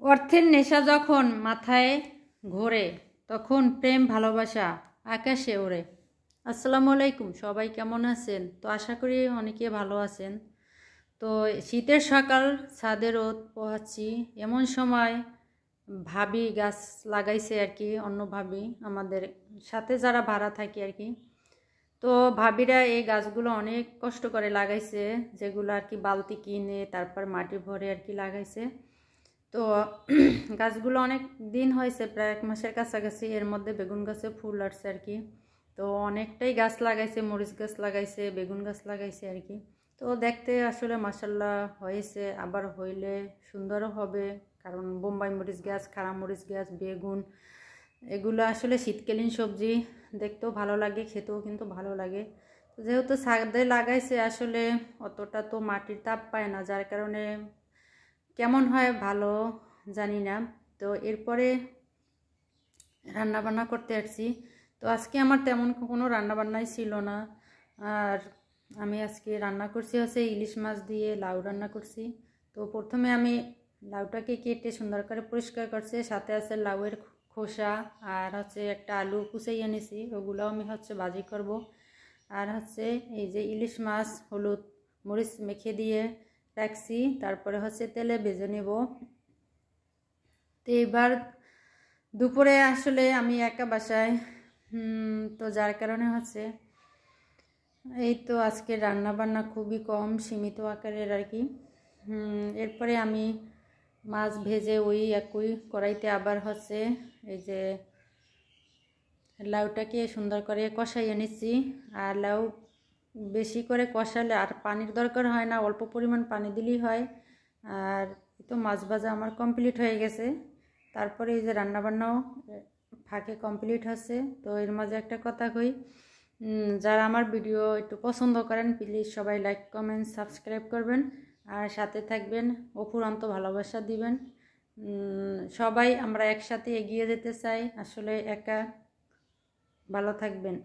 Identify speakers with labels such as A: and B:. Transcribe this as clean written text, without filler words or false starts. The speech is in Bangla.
A: অর্থের নেশা যখন মাথায় ঘোরে তখন প্রেম ভালোবাসা আকাশে ওড়ে। আসসালামু আলাইকুম, সবাই কেমন আছেন? তো আশা করি অনেকে ভালো আছেন। তো শীতের সকাল, ছাদে রোদ পোহাচ্ছি, এমন সময় ভাবি গাছ লাগাইছে আর কি, অন্য ভাবি আমাদের সাথে যারা ভাড়া থাকে আর কি। তো ভাবিরা এই গাছগুলো অনেক কষ্ট করে লাগাইছে, যেগুলো আর কি বালতি কিনে তারপর মাটি ভরে আর কি লাগাইছে। তো গাছগুলো অনেক দিন হয়েছে, প্রায় 1 মাসের কাছাকাছি। এর মধ্যে বেগুন গাছে ফুল আসছে আর কি। তো অনেকটাই গাছ লাগাইছে, মরিচ গাছ লাগাইছে, বেগুন গাছ লাগাইছে আর কি। তো দেখতে আসলে মাশাআল্লাহ হয়েছে, আবার হইলে সুন্দরও হবে, কারণ বোম্বাই মরিচ গাছ, খাড়া মরিচ গাছ, বেগুন এগুলো আসলে শীতকালীন সবজি, দেখতেও ভালো লাগে, খেতেও কিন্তু ভালো লাগে। তো যেহেতু ছাদে লাগাইছে, আসলে অতটা তো মাটির তাপ পায় না, যার কারণে কেমন হয় ভালো জানি না। তো এরপরে রান্না বান্না করতে আসছি। তো আজকে আমার তেমন কোনো রান্না বান্নাই ছিল না। আর আমি আজকে রান্না করছি হচ্ছে ইলিশ মাছ দিয়ে লাউ রান্না করছি। তো প্রথমে আমি লাউটাকে কেটে সুন্দর করে পরিষ্কার করছি, সাথে আছে লাউয়ের খোসা, আর হচ্ছে একটা আলু কুচাইয়ে নিয়েছি, ওগুলো আমি হচ্ছে ভাজি করব। আর হচ্ছে এই যে ইলিশ মাছ হলুদ মরিচ মেখে দিয়ে রাখছি, তারপরে হচ্ছে তেলে ভেজে নেব। তো এবার দুপুরে আসলে আমি একা বাসায়, তো যার কারণে হচ্ছে এই তো আজকে রান্না বান্না খুবই কম, সীমিত আকারের আর কি। এরপরে আমি মাছ ভেজে ওই একই কড়াইতে আবার হচ্ছে এই যে লাউটাকে সুন্দর করে কষাইয়ে নিচ্ছি। আর লাউ বেশি করে কষালে আর পানির দরকার হয় না, অল্প পরিমাণ পানি দিলেই হয়। আর তো মাছ ভাজা আমার কমপ্লিট হয়ে গেছে। তারপরে এই যে রান্নাবান্নাও ফাঁকে কমপ্লিট হচ্ছে। তো এর মাঝে একটা কথা কই, যারা আমার ভিডিও একটু পছন্দ করেন প্লিজ সবাই লাইক কমেন্ট সাবস্ক্রাইব করবেন, আর সাথে থাকবেন, অফুরন্ত ভালোবাসা দিবেন। সবাই আমরা একসাথে এগিয়ে যেতে চাই, আসলে একা। ভালো থাকবেন।